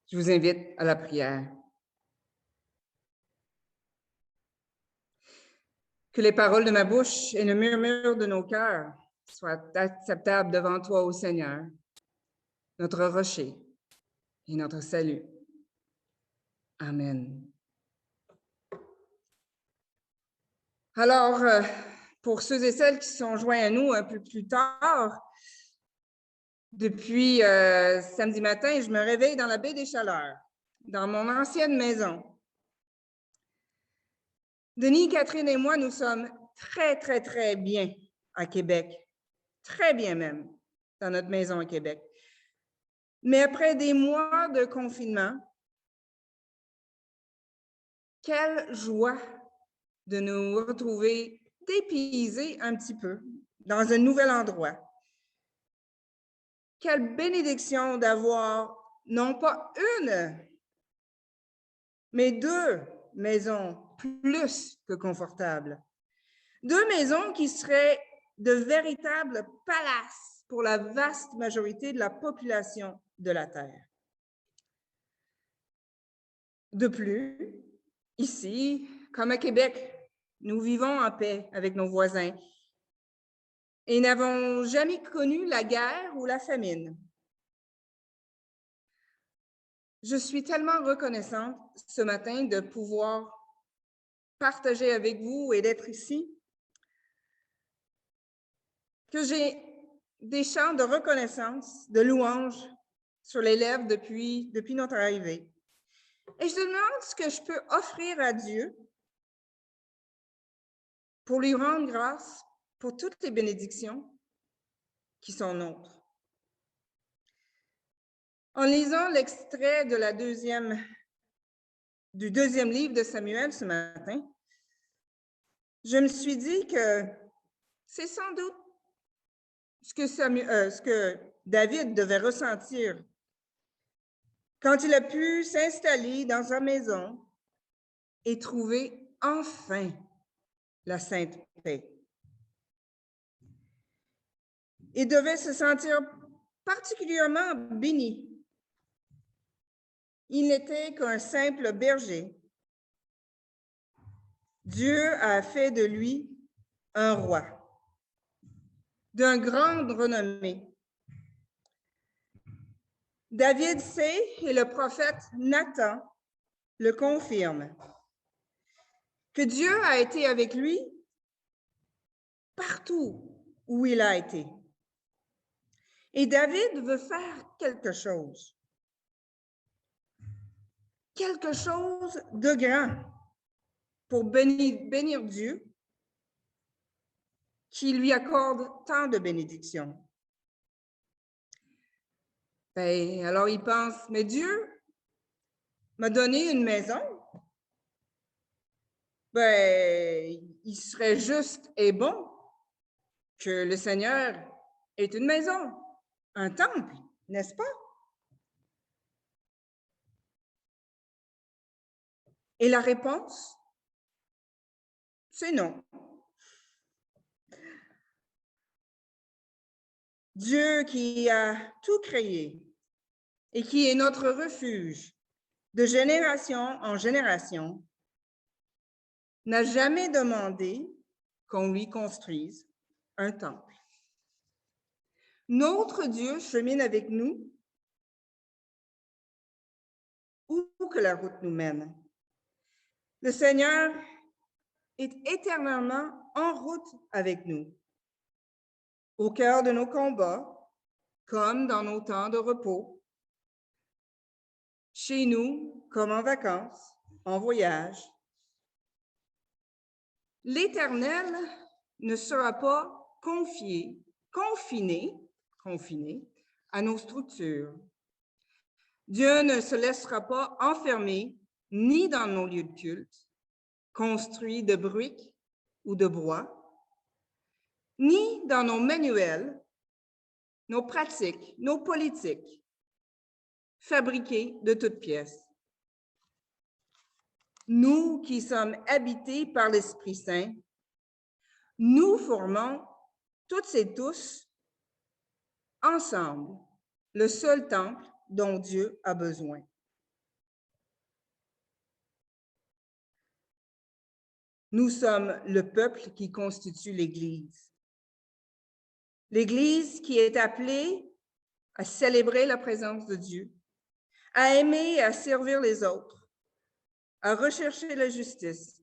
Je vous invite à la prière. Que les paroles de ma bouche et le murmure de nos cœurs soient acceptables devant toi, ô Seigneur, notre rocher et notre salut. Amen. Alors, pour ceux et celles qui sont joints à nous un peu plus tard, depuis samedi matin, je me réveille dans la baie des Chaleurs, dans mon ancienne maison. Denis, Catherine et moi, nous sommes très, très, très bien à Québec. Très bien même, dans notre maison à Québec. Mais après des mois de confinement, quelle joie de nous retrouver dépaysés un petit peu dans un nouvel endroit. Quelle bénédiction d'avoir non pas une, mais deux maisons plus que confortables. Deux maisons qui seraient de véritables palaces pour la vaste majorité de la population de la Terre. De plus, ici, comme à Québec, nous vivons en paix avec nos voisins et n'avons jamais connu la guerre ou la famine. Je suis tellement reconnaissante ce matin de pouvoir partager avec vous et d'être ici que j'ai des chants de reconnaissance, de louanges sur les lèvres depuis notre arrivée. Et je demande ce que je peux offrir à Dieu pour lui rendre grâce pour toutes les bénédictions qui sont nôtres. En lisant l'extrait du deuxième livre de Samuel ce matin, je me suis dit que c'est sans doute ce que David devait ressentir quand il a pu s'installer dans sa maison et trouver enfin la sainte paix. Il devait se sentir particulièrement béni. Il n'était qu'un simple berger. Dieu a fait de lui un roi, d'une grande renommée. David sait, et le prophète Nathan le confirme, que Dieu a été avec lui partout où il a été. Et David veut faire quelque chose de grand pour bénir Dieu qui lui accorde tant de bénédictions. Alors il pense, mais Dieu m'a donné une maison, il serait juste et bon que le Seigneur ait une maison, un temple, n'est-ce pas? Et la réponse, c'est non. Dieu qui a tout créé et qui est notre refuge de génération en génération, n'a jamais demandé qu'on lui construise un temple. Notre Dieu chemine avec nous où que la route nous mène. Le Seigneur est éternellement en route avec nous, au cœur de nos combats, comme dans nos temps de repos, chez nous comme en vacances, en voyage. L'Éternel ne sera pas confiné à nos structures. Dieu ne se laissera pas enfermer ni dans nos lieux de culte, construits de briques ou de bois, ni dans nos manuels, nos pratiques, nos politiques, fabriqués de toutes pièces. Nous qui sommes habités par l'Esprit Saint, nous formons toutes et tous, ensemble, le seul temple dont Dieu a besoin. Nous sommes le peuple qui constitue l'Église. L'Église qui est appelée à célébrer la présence de Dieu, à aimer et à servir les autres, à rechercher la justice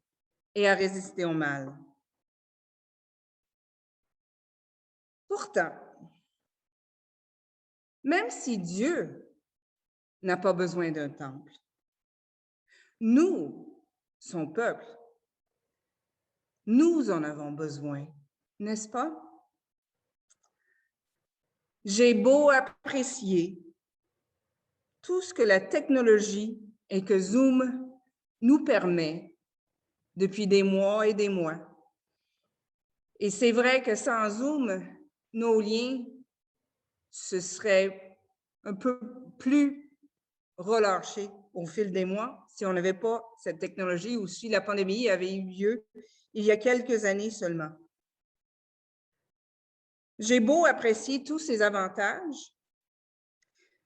et à résister au mal. Pourtant, même si Dieu n'a pas besoin d'un temple, nous, son peuple, nous en avons besoin, n'est-ce pas? J'ai beau apprécier tout ce que la technologie et que Zoom nous permet depuis des mois et des mois. Et c'est vrai que sans Zoom, nos liens, ce serait un peu plus relâché au fil des mois si on n'avait pas cette technologie ou si la pandémie avait eu lieu il y a quelques années seulement. J'ai beau apprécier tous ces avantages,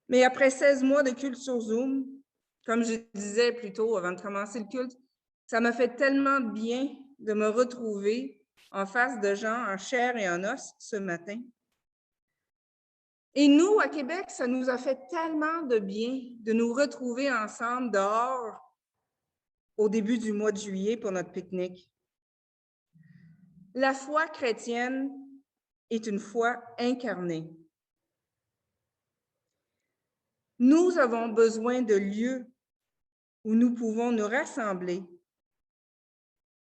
mais après 16 mois de culte sur Zoom, comme je disais plus tôt avant de commencer le culte, ça m'a fait tellement de bien de me retrouver en face de gens en chair et en os ce matin. Et nous, à Québec, ça nous a fait tellement de bien de nous retrouver ensemble dehors au début du mois de juillet pour notre pique-nique. La foi chrétienne est une foi incarnée. Nous avons besoin de lieux où nous pouvons nous rassembler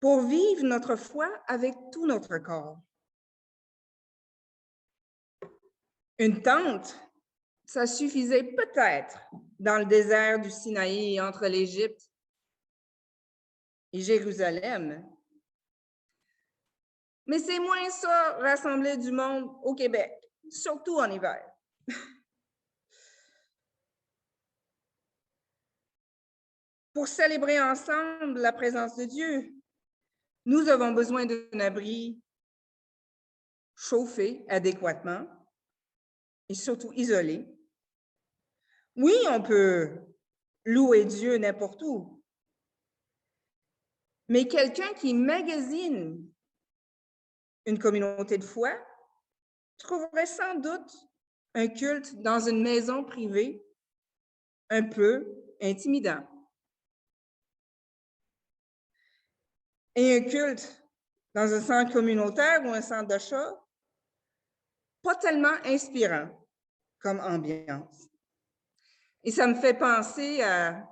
pour vivre notre foi avec tout notre corps. Une tente, ça suffisait peut-être dans le désert du Sinaï entre l'Égypte et Jérusalem. Mais c'est moins ça, rassembler du monde au Québec, surtout en hiver. Pour célébrer ensemble la présence de Dieu, nous avons besoin d'un abri chauffé adéquatement et surtout isolé. Oui, on peut louer Dieu n'importe où, mais quelqu'un qui magasine une communauté de foi trouverait sans doute un culte dans une maison privée un peu intimidant. Et un culte dans un centre communautaire ou un centre d'achat, pas tellement inspirant comme ambiance. Et ça me fait penser à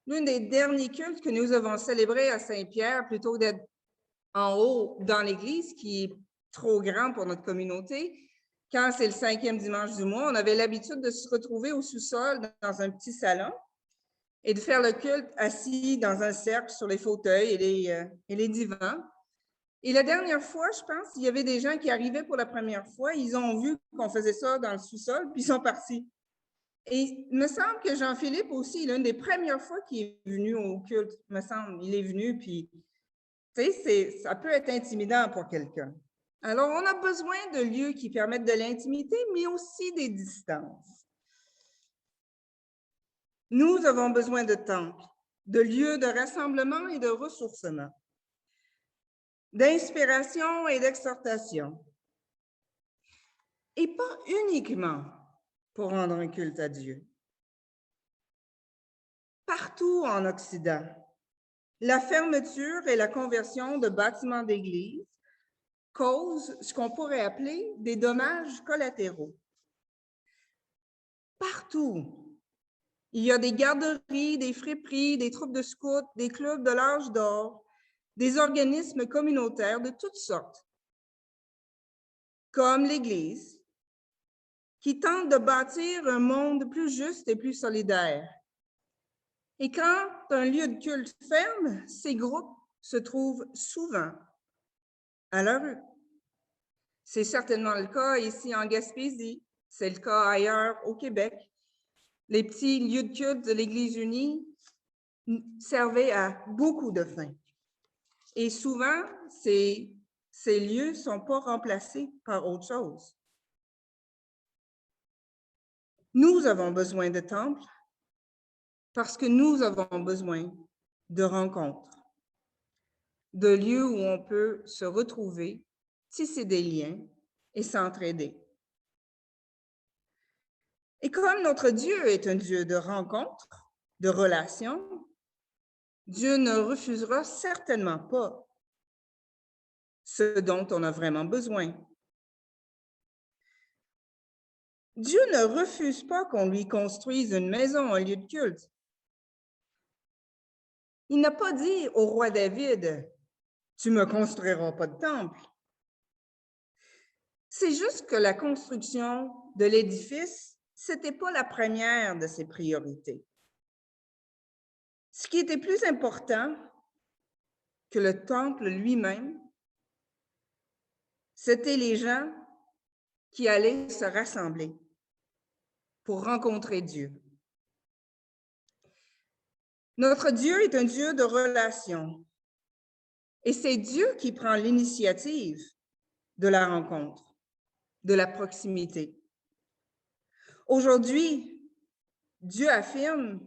l'un des derniers cultes que nous avons célébré à Saint-Pierre, plutôt que d'être en haut dans l'église, qui est trop grand pour notre communauté. Quand c'est le 5e dimanche du mois, on avait l'habitude de se retrouver au sous-sol dans un petit salon et de faire le culte assis dans un cercle sur les fauteuils et les divans. Et la dernière fois, je pense, il y avait des gens qui arrivaient pour la première fois, ils ont vu qu'on faisait ça dans le sous-sol, puis ils sont partis. Et il me semble que Jean-Philippe aussi, l'une des premières fois qu'il est venu au culte, me semble, il est venu, puis tu sais, ça peut être intimidant pour quelqu'un. Alors, on a besoin de lieux qui permettent de l'intimité, mais aussi des distances. Nous avons besoin de temples, de lieux de rassemblement et de ressourcement, d'inspiration et d'exhortation. Et pas uniquement pour rendre un culte à Dieu. Partout en Occident, la fermeture et la conversion de bâtiments d'église causent ce qu'on pourrait appeler des dommages collatéraux. Partout, il y a des garderies, des friperies, des troupes de scouts, des clubs de l'âge d'or, des organismes communautaires de toutes sortes, comme l'Église, qui tentent de bâtir un monde plus juste et plus solidaire. Et quand un lieu de culte ferme, ces groupes se trouvent souvent à la rue. C'est certainement le cas ici en Gaspésie, c'est le cas ailleurs au Québec. Les petits lieux de culte de l'Église unie servaient à beaucoup de fins. Et souvent, ces lieux ne sont pas remplacés par autre chose. Nous avons besoin de temples parce que nous avons besoin de rencontres. de lieux où on peut se retrouver, tisser des liens et s'entraider. Et comme notre Dieu est un Dieu de rencontres, de relations, Dieu ne refusera certainement pas ce dont on a vraiment besoin. Dieu ne refuse pas qu'on lui construise une maison, un lieu de culte. Il n'a pas dit au roi David, « Tu ne me construiras pas de temple ». C'est juste que la construction de l'édifice, ce n'était pas la première de ses priorités. Ce qui était plus important que le temple lui-même, c'était les gens qui allaient se rassembler pour rencontrer Dieu. Notre Dieu est un Dieu de relations et c'est Dieu qui prend l'initiative de la rencontre, de la proximité. Aujourd'hui, Dieu affirme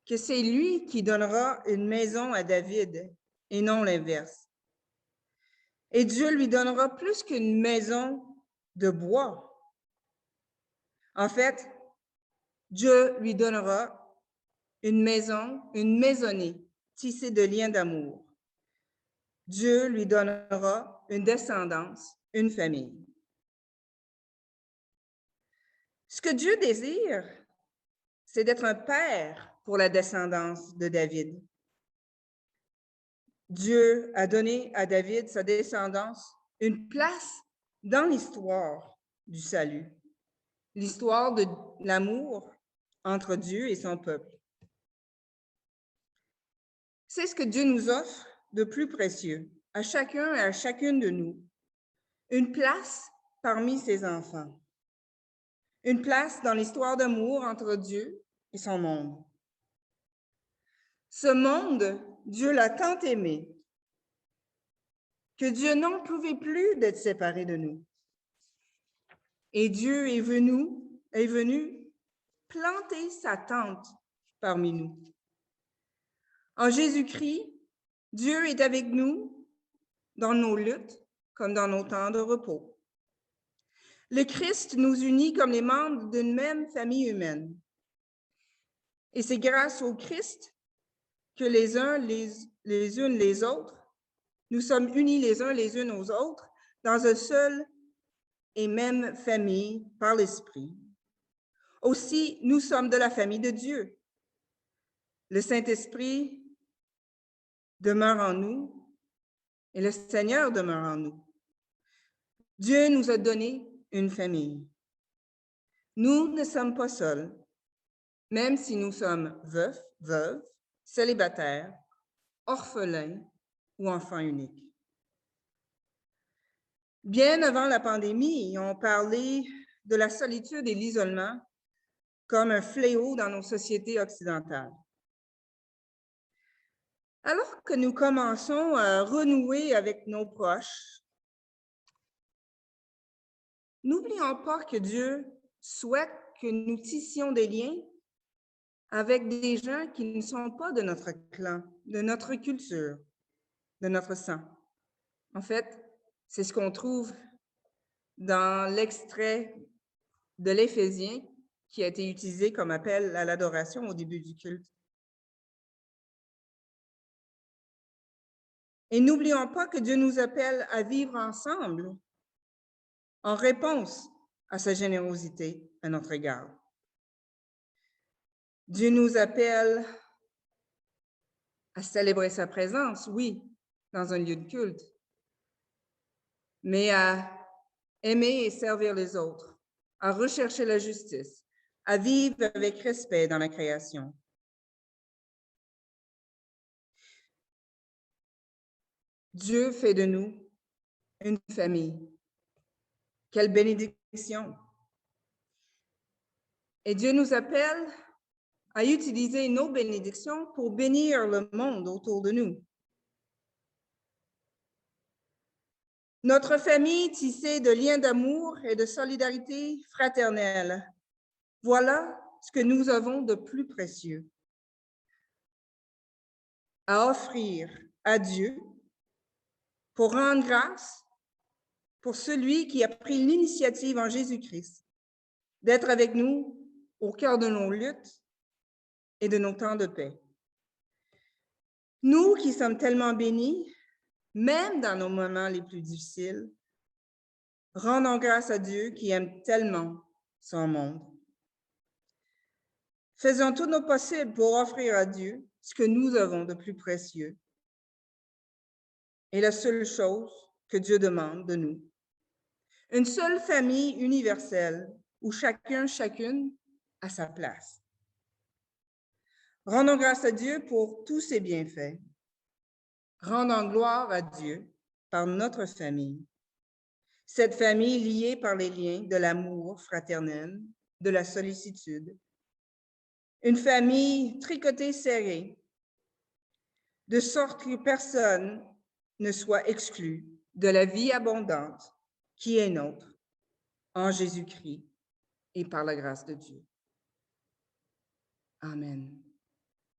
que c'est lui qui donnera une maison à David et non l'inverse. Et Dieu lui donnera plus qu'une maison de bois. En fait, Dieu lui donnera une maison, une maisonnée tissée de liens d'amour. Dieu lui donnera une descendance, une famille. Ce que Dieu désire, c'est d'être un père pour la descendance de David. Dieu a donné à David, sa descendance, une place dans l'histoire du salut, l'histoire de l'amour entre Dieu et son peuple. C'est ce que Dieu nous offre de plus précieux, à chacun et à chacune de nous, une place parmi ses enfants, une place dans l'histoire d'amour entre Dieu et son monde. Ce monde, Dieu l'a tant aimé que Dieu n'en pouvait plus d'être séparé de nous. Et Dieu est venu planter sa tente parmi nous. En Jésus-Christ, Dieu est avec nous dans nos luttes comme dans nos temps de repos. Le Christ nous unit comme les membres d'une même famille humaine. Et c'est grâce au Christ que les uns les autres, nous sommes unis les uns les unes aux autres dans une seule et même famille par l'Esprit. Aussi, nous sommes de la famille de Dieu. Le Saint-Esprit demeure en nous et le Seigneur demeure en nous. Dieu nous a donné une famille. Nous ne sommes pas seuls, même si nous sommes veufs, veuves, célibataires, orphelins ou enfants uniques. Bien avant la pandémie, on parlait de la solitude et l'isolement comme un fléau dans nos sociétés occidentales. Alors que nous commençons à renouer avec nos proches, n'oublions pas que Dieu souhaite que nous tissions des liens avec des gens qui ne sont pas de notre clan, de notre culture, de notre sang. En fait, c'est ce qu'on trouve dans l'extrait de l'Éphésien qui a été utilisé comme appel à l'adoration au début du culte. Et n'oublions pas que Dieu nous appelle à vivre ensemble en réponse à sa générosité à notre égard. Dieu nous appelle à célébrer sa présence, oui, dans un lieu de culte, mais à aimer et servir les autres, à rechercher la justice, à vivre avec respect dans la création. Dieu fait de nous une famille. Quelle bénédiction! Et Dieu nous appelle à utiliser nos bénédictions pour bénir le monde autour de nous. Notre famille tissée de liens d'amour et de solidarité fraternelle, voilà ce que nous avons de plus précieux à offrir à Dieu pour rendre grâce pour celui qui a pris l'initiative en Jésus-Christ d'être avec nous au cœur de nos luttes et de nos temps de paix. Nous qui sommes tellement bénis, même dans nos moments les plus difficiles, rendons grâce à Dieu qui aime tellement son monde. Faisons tout nos possibles pour offrir à Dieu ce que nous avons de plus précieux et la seule chose que Dieu demande de nous. Une seule famille universelle où chacune a sa place. Rendons grâce à Dieu pour tous ses bienfaits. Rendons gloire à Dieu par notre famille. Cette famille liée par les liens de l'amour fraternel, de la sollicitude. Une famille tricotée serrée, de sorte que personne ne soit exclu de la vie abondante qui est nôtre en Jésus-Christ et par la grâce de Dieu. Amen.